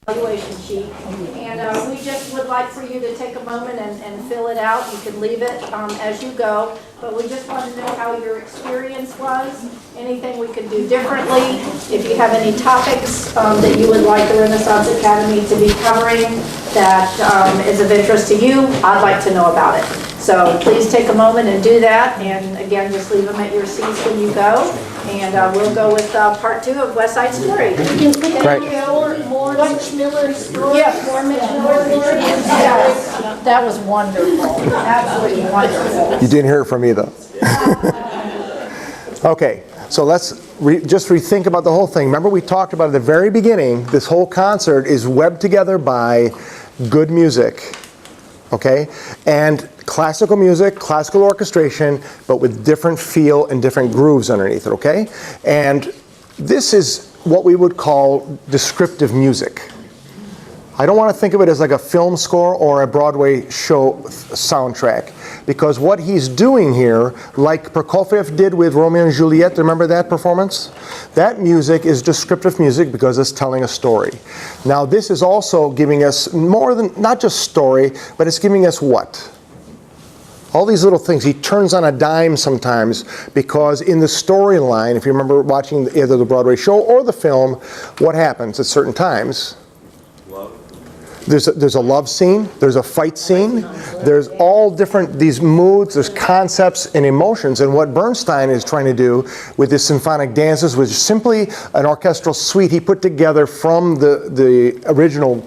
evaluation sheet, and we just would like for you to take a moment and fill it out. You can leave it as you go, but we just want to know how your experience was, anything we could do differently. If you have any topics that you would like the Renaissance Academy to be covering that is of interest to you, I'd like to know about it. So please take a moment and do that, and again, just leave them at your seats when you go, and we'll go with part 2 of West Side Story. Right. More Mitch Miller stories. Yes. More Mitch Miller stories. Yes, that was wonderful, absolutely wonderful. You didn't hear it from me, though. Okay, so let's just rethink about the whole thing. Remember, we talked about at the very beginning, this whole concert is webbed together by good music, okay? And classical music, classical orchestration, but with different feel and different grooves underneath it, okay? And this is what we would call descriptive music. I don't want to think of it as like a film score or a Broadway show soundtrack, because what he's doing here, like Prokofiev did with Romeo and Juliet, remember that performance? That music is descriptive music because it's telling a story. Now this is also giving us more than, not just story, but it's giving us what? All these little things. He turns on a dime sometimes, because in the storyline, if you remember watching either the Broadway show or the film, what happens at certain times? There's a love scene, there's a fight scene, there's all different, these moods, there's concepts and emotions. And what Bernstein is trying to do with his symphonic dances was simply an orchestral suite he put together from the original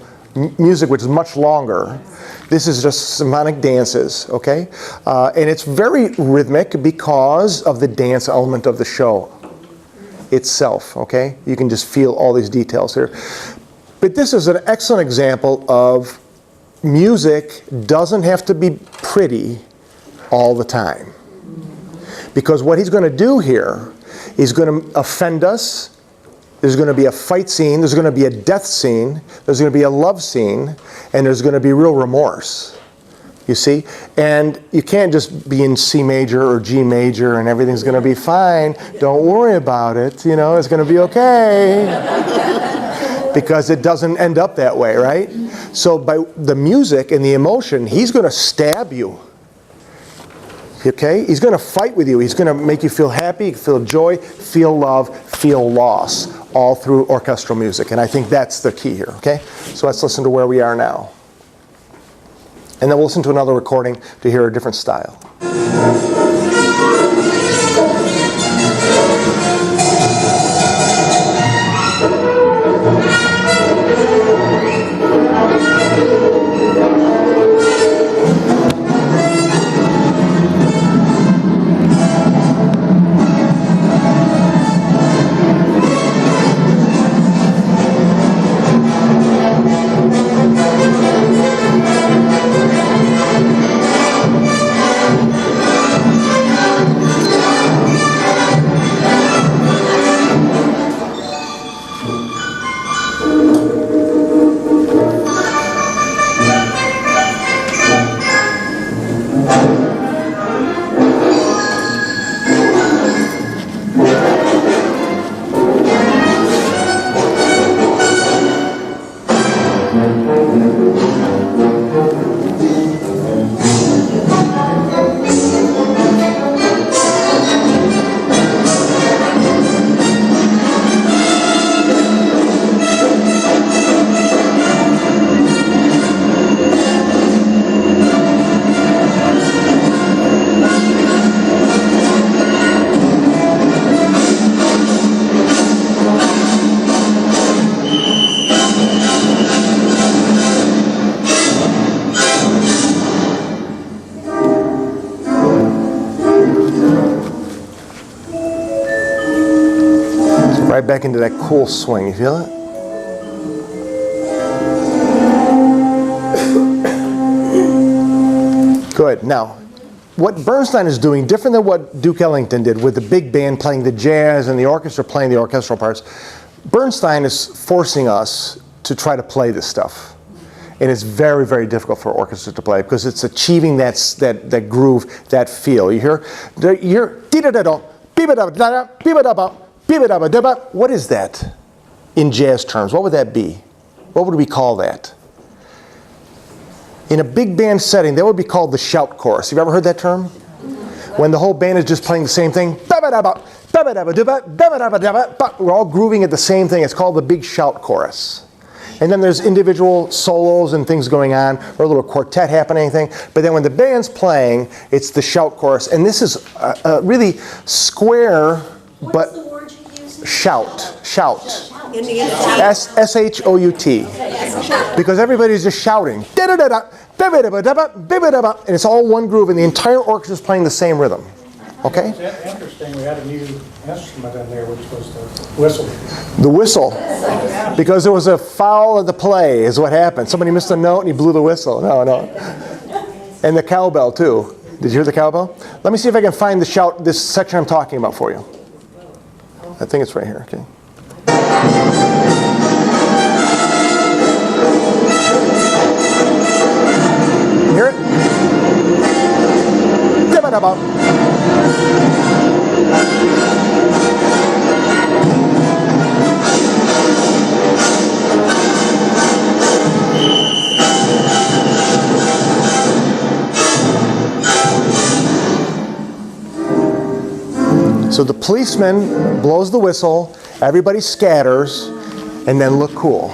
music, which is much longer. This is just symphonic dances, okay? And it's very rhythmic because of the dance element of the show itself, okay? You can just feel all these details here. But this is an excellent example of music doesn't have to be pretty all the time. Because what he's going to do here, he's going to offend us. There's going to be a fight scene, there's going to be a death scene, there's going to be a love scene, and there's going to be real remorse. You see? And you can't just be in C major or G major and everything's going to be fine. Don't worry about it. You know, it's going to be okay. Because it doesn't end up that way, right? So by the music and the emotion, he's going to stab you. Okay? He's going to fight with you. He's going to make you feel happy, feel joy, feel love, feel loss, all through orchestral music. And I think that's the key here, okay? So let's listen to where we are now. And then we'll listen to another recording to hear a different style. Right back into that cool swing. You feel it? Good. Now, what Bernstein is doing, different than what Duke Ellington did with the big band playing the jazz and the orchestra playing the orchestral parts, Bernstein is forcing us to try to play this stuff. And it's very, very difficult for orchestra to play because it's achieving that groove, that feel. You hear? What is that in jazz terms? What would that be? what would we call that? In a big band setting, that would be called the shout chorus. You've ever heard that term? When the whole band is just playing the same thing. We're all grooving at the same thing. It's called the big shout chorus. And then there's individual solos and things going on, or a little quartet happening, anything. But then when the band's playing, it's the shout chorus. And this is a really square, but What's the word you use? shout. In the S-H-O-U-T. Because everybody's just shouting. And it's all one groove, and the entire orchestra is playing the same rhythm. Okay? It's interesting, we had a new instrument in there, which was the whistle. The whistle. Because there was a foul of the play, is what happened. Somebody missed a note and he blew the whistle. No. And the cowbell, too. Did you hear the cowbell? Let me see if I can find this section I'm talking about for you. I think it's right here. Okay. Hear it? So the policeman blows the whistle, everybody scatters, and then look cool.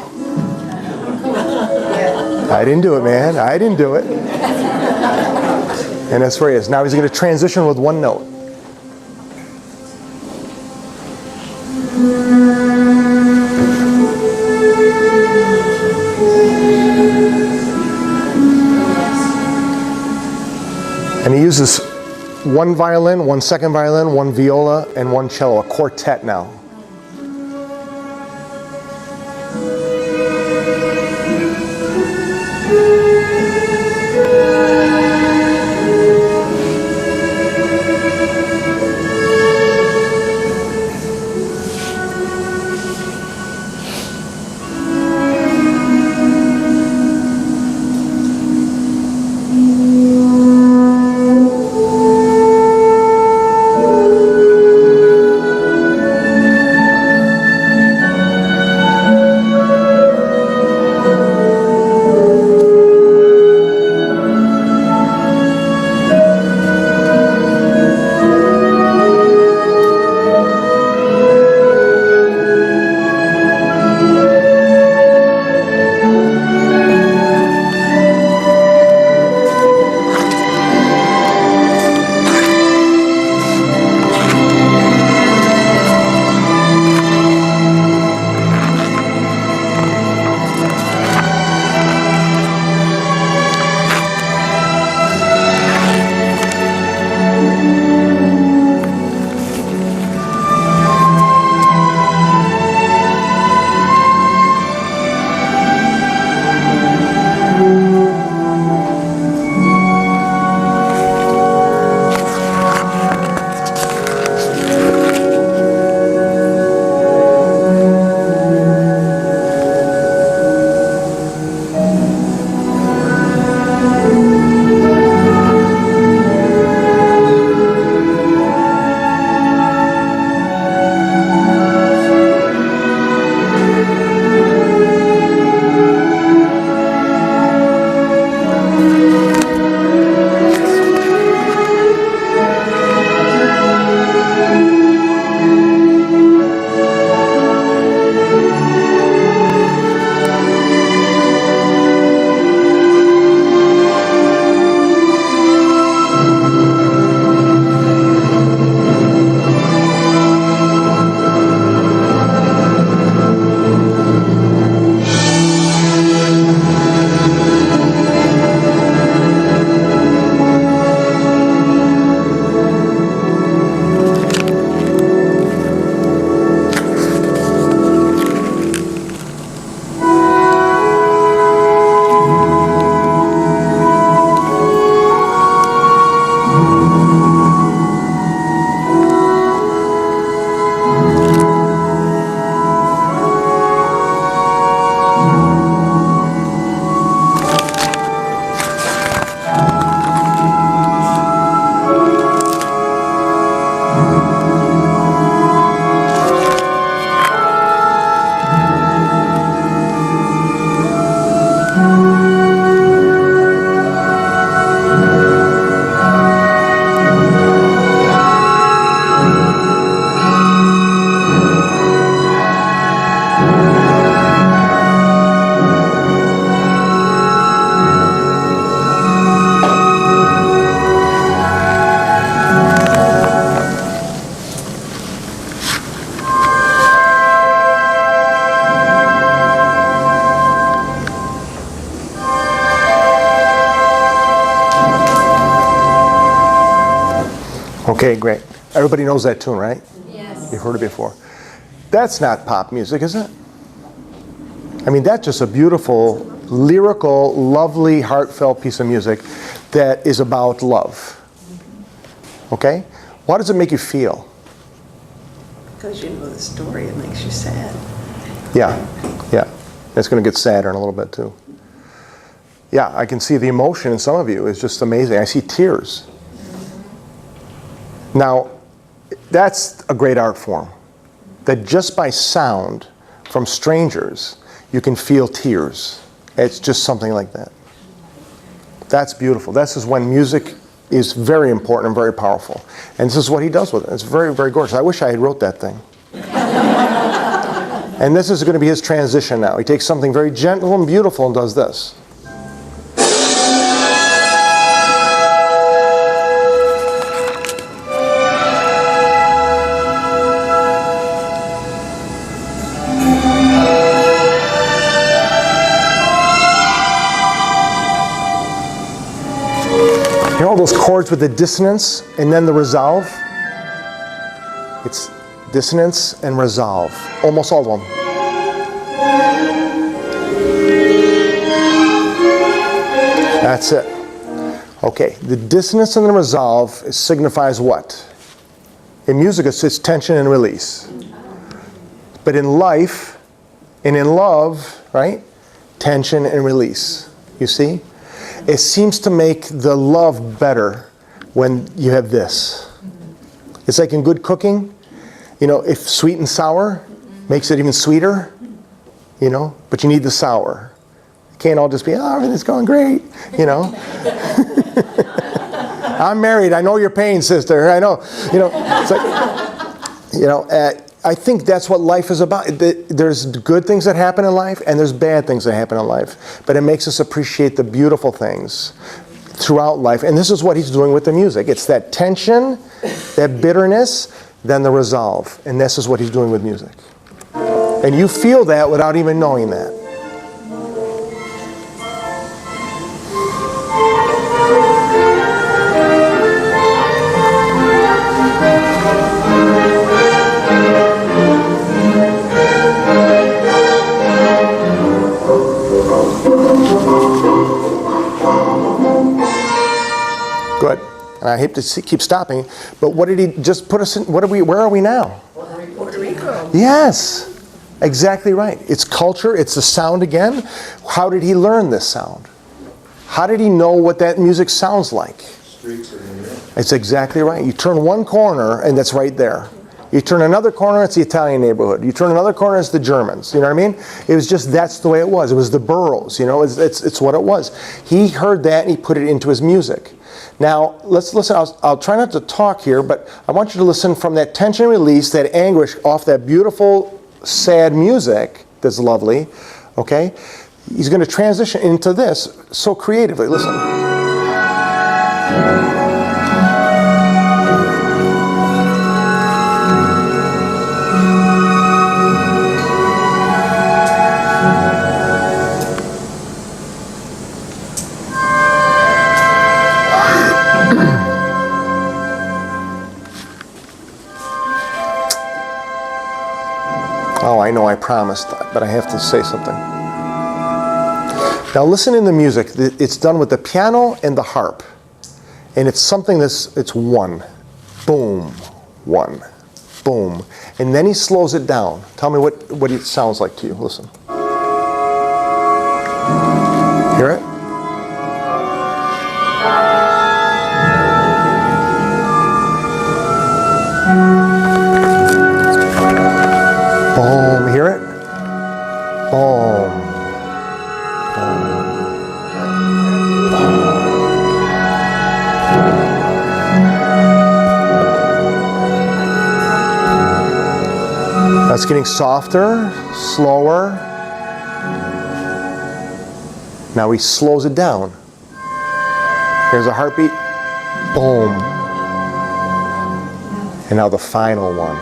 I didn't do it, man. I didn't do it. And that's where he is. Now he's going to transition with one note. And he uses one violin, one second violin, one viola, and one cello, a quartet now. Okay, great. Everybody knows that tune, right? Yes. You've heard it before. That's not pop music, is it? I mean, that's just a beautiful, lyrical, lovely, heartfelt piece of music that is about love. Okay? Why does it make you feel? Because you know the story, it makes you sad. Yeah, yeah. It's going to get sadder in a little bit too. Yeah, I can see the emotion in some of you. It's just amazing. I see tears. Now, that's a great art form. That just by sound from strangers, you can feel tears. It's just something like that. That's beautiful. This is when music is very important and very powerful. And this is what he does with it. It's very, very gorgeous. I wish I had wrote that thing. And this is going to be his transition now. He takes something very gentle and beautiful and does this. You know all those chords with the dissonance and then the resolve? It's dissonance and resolve. Almost all of them. That's it. Okay, the dissonance and the resolve signifies what? In music, it's tension and release. But in life and in love, right? Tension and release. You see? It seems to make the love better when you have this. It's like in good cooking, you know, if sweet and sour makes it even sweeter, you know, but you need the sour. It can't all just be, oh, everything's going great, you know. I'm married, I know your pain, sister, I know. You know, it's like, you know, I think that's what life is about. There's good things that happen in life and there's bad things that happen in life. But it makes us appreciate the beautiful things throughout life. And this is what he's doing with the music. It's that tension, that bitterness, then the resolve. And this is what he's doing with music. And you feel that without even knowing that. Good. And I hate to keep stopping, but what did he just put us in? Where are we now? Puerto Rico. Yes, exactly right. It's culture, it's the sound again. How did he learn this sound? How did he know what that music sounds like? It's exactly right. You turn one corner and that's right there. You turn another corner, it's the Italian neighborhood. You turn another corner, it's the Germans. You know what I mean? It was just, that's the way it was. It was the boroughs, you know, it's what it was. He heard that and he put it into his music. Now, let's listen. I'll try not to talk here, but I want you to listen from that tension release, that anguish off that beautiful, sad music that's lovely, okay? He's going to transition into this so creatively. Listen. Oh, I know I promised, but I have to say something. Now listen in the music. It's done with the piano and the harp. And it's something it's one. Boom. One. Boom. And then he slows it down. Tell me what it sounds like to you. Listen. Hear it? Boom, hear it? Boom. That's getting softer, slower. Now he slows it down. Here's a heartbeat. Boom. And now the final one.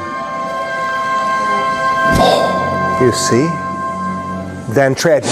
You see? Then tragedy.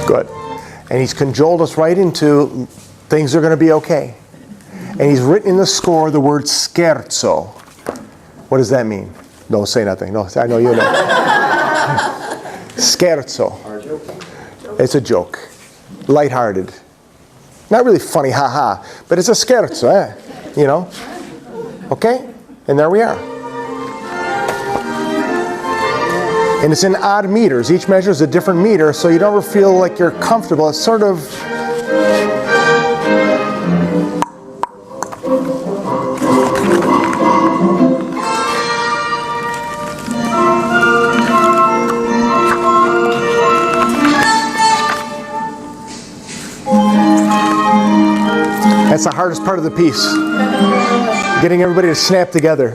Good. And he's cajoled us right into things are going to be okay. And he's written in the score the word scherzo. What does that mean? Don't say nothing. No, I know you know. Scherzo. It's a joke. Lighthearted. Not really funny, ha-ha, but it's a scherzo, you know? Okay? And there we are. And it's in odd meters. Each measure is a different meter, so you don't ever feel like you're comfortable. It's sort of... That's the hardest part of the piece. Getting everybody to snap together.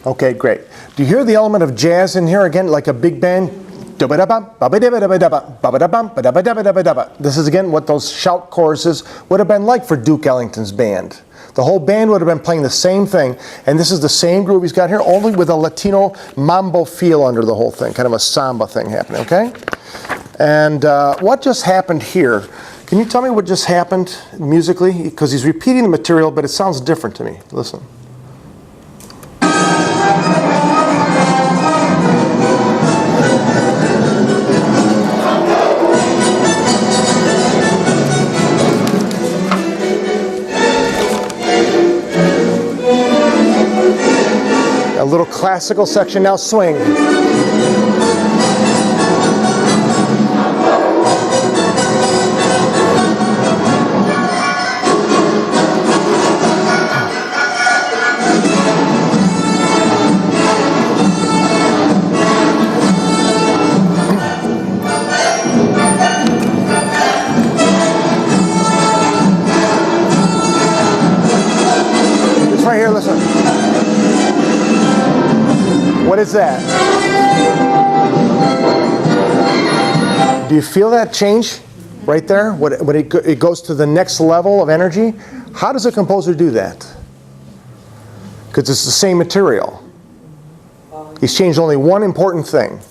Okay, great. Do you hear the element of jazz in here again, like a big band? This is again what those shout choruses would have been like for Duke Ellington's band. The whole band would have been playing the same thing, and this is the same groove he's got here, only with a Latino mambo feel under the whole thing, kind of a samba thing happening, okay? And what just happened here? Can you tell me what just happened musically? Because he's repeating the material, but it sounds different to me. Listen. A little classical section now, swing. What is that? Do you feel that change right there? When it goes to the next level of energy? How does a composer do that? Because it's the same material. He's changed only one important thing.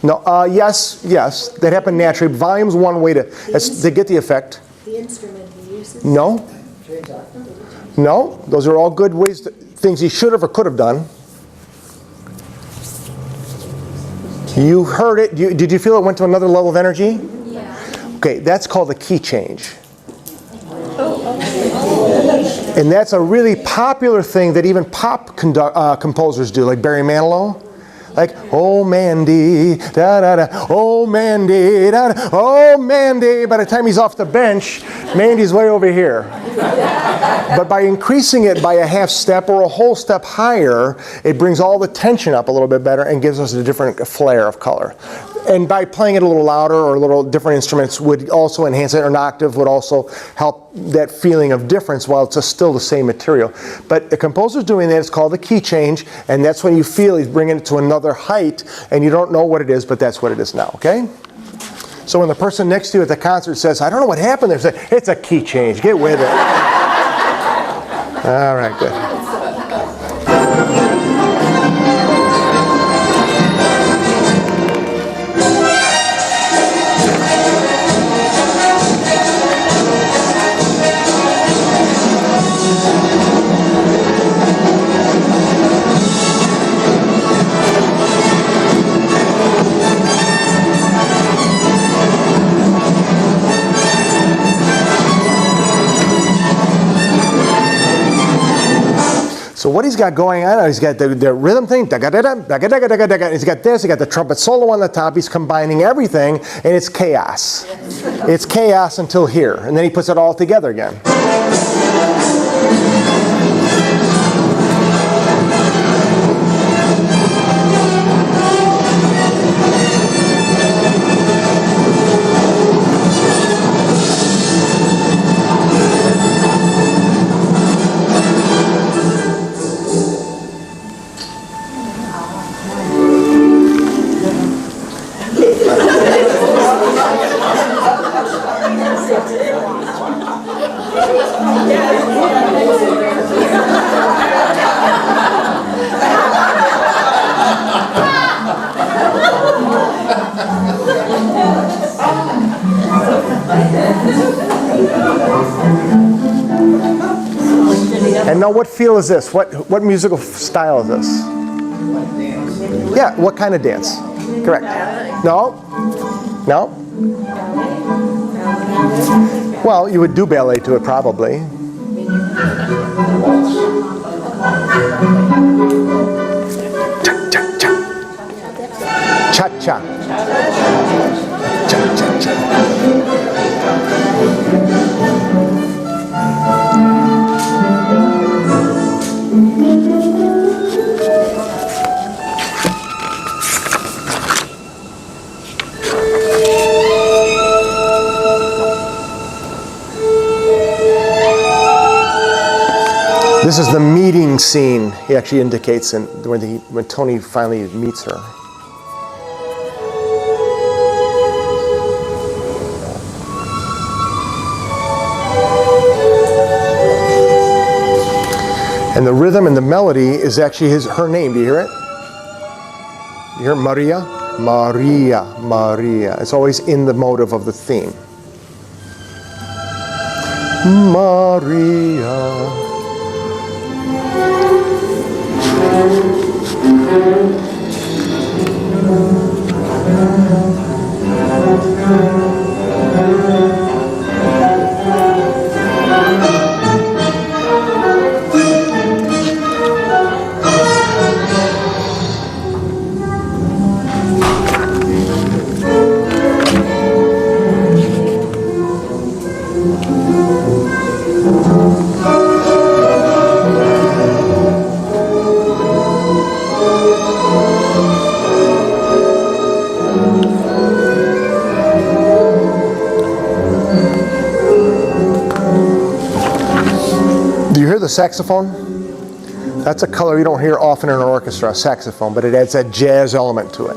No, yes, that happened naturally. Volume's one way to get the effect. The instrument he uses? No. No, those are all good ways, things he should have or could have done. You heard it. Did you feel it went to another level of energy? Yeah. Okay, that's called a key change. And that's a really popular thing that even pop composers do, like Barry Manilow. Like, oh Mandy, da da da, oh Mandy, da da, oh Mandy. By the time he's off the bench, Mandy's way over here. But by increasing it by a half step or a whole step higher, it brings all the tension up a little bit better and gives us a different flair of color. And by playing it a little louder or a little different instruments would also enhance it, or an octave would also help that feeling of difference while it's still the same material. But the composer's doing that, it's called the key change, and that's when you feel he's bringing it to another height, and you don't know what it is, but that's what it is now, okay? So when the person next to you at the concert says, I don't know what happened there, say, it's a key change, get with it. All right, good. So what he's got going on, he's got the rhythm thing, he's got this, he's got the trumpet solo on the top, he's combining everything, and it's chaos. It's chaos until here, and then he puts it all together again. And now what feel is this? What musical style is this? Yeah, what kind of dance? Correct. No? No? Well, you would do ballet to it probably. Cha-cha. Cha-cha-cha. This is the meeting scene, he actually indicates when Tony finally meets her. And the rhythm and the melody is actually her name. Do you hear it? You hear Maria? Maria, Maria. It's always in the motive of the theme. Maria. The saxophone? That's a color you don't hear often in an orchestra, a saxophone, but it adds that jazz element to it.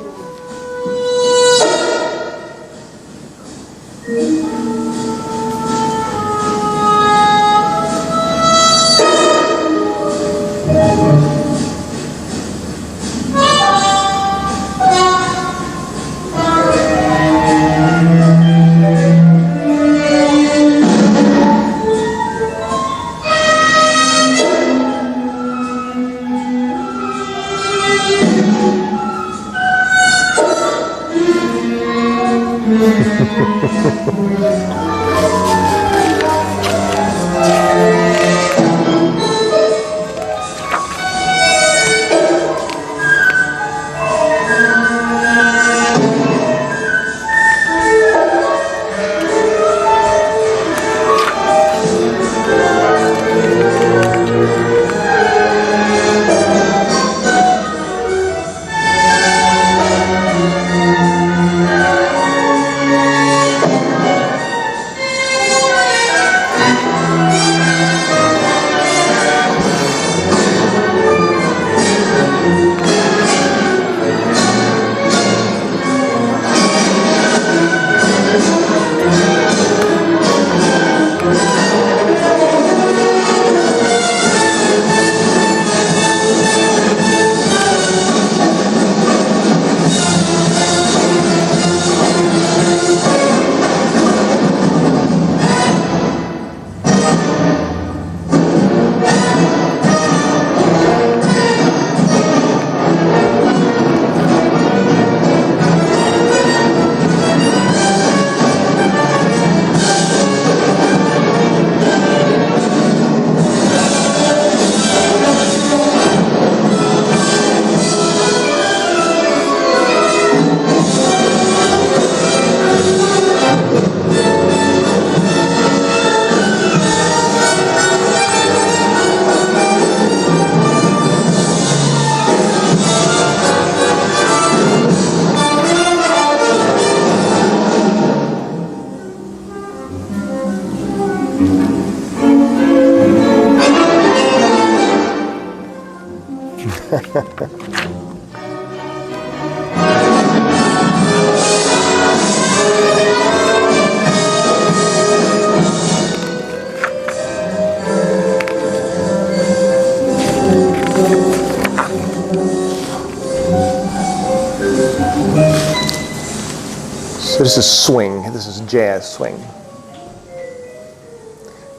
So this is swing. This is jazz swing.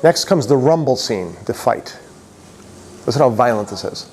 Next comes the rumble scene, the fight. Listen how violent this is.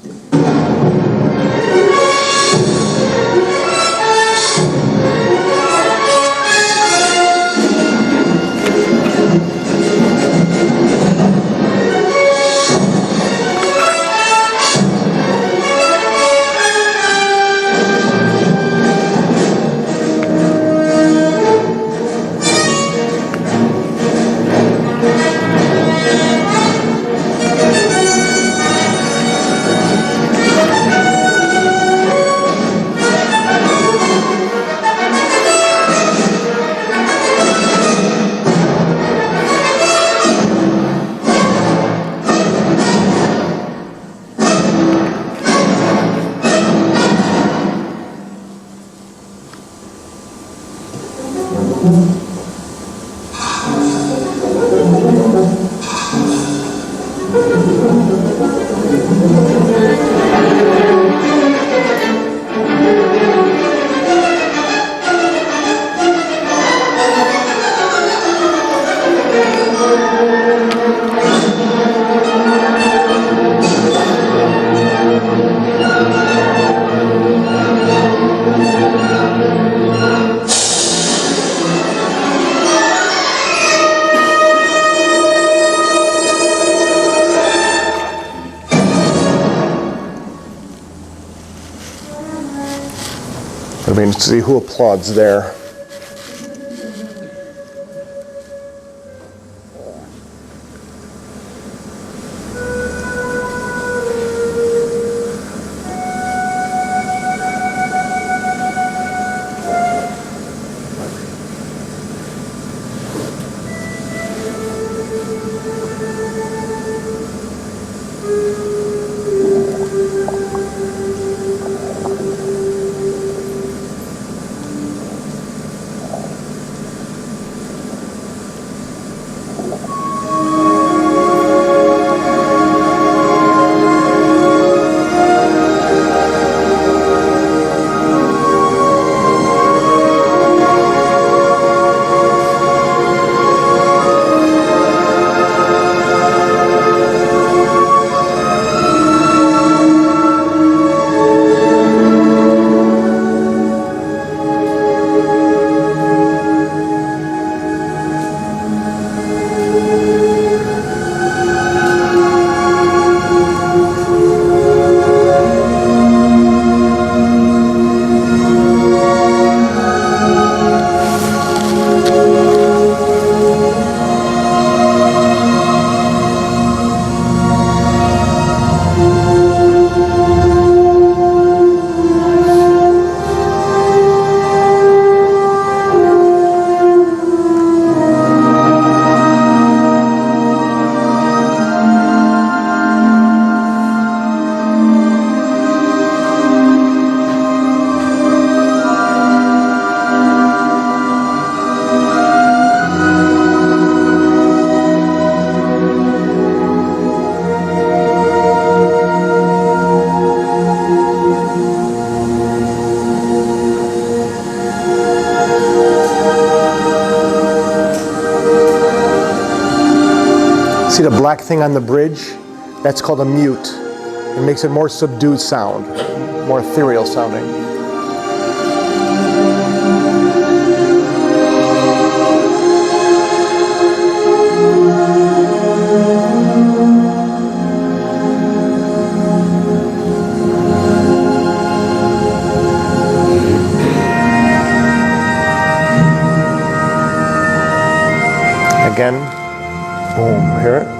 I mean, see who applauds there. See the black thing on the bridge? That's called a mute. It makes it more subdued sound, more ethereal sounding. Again, boom, hear it?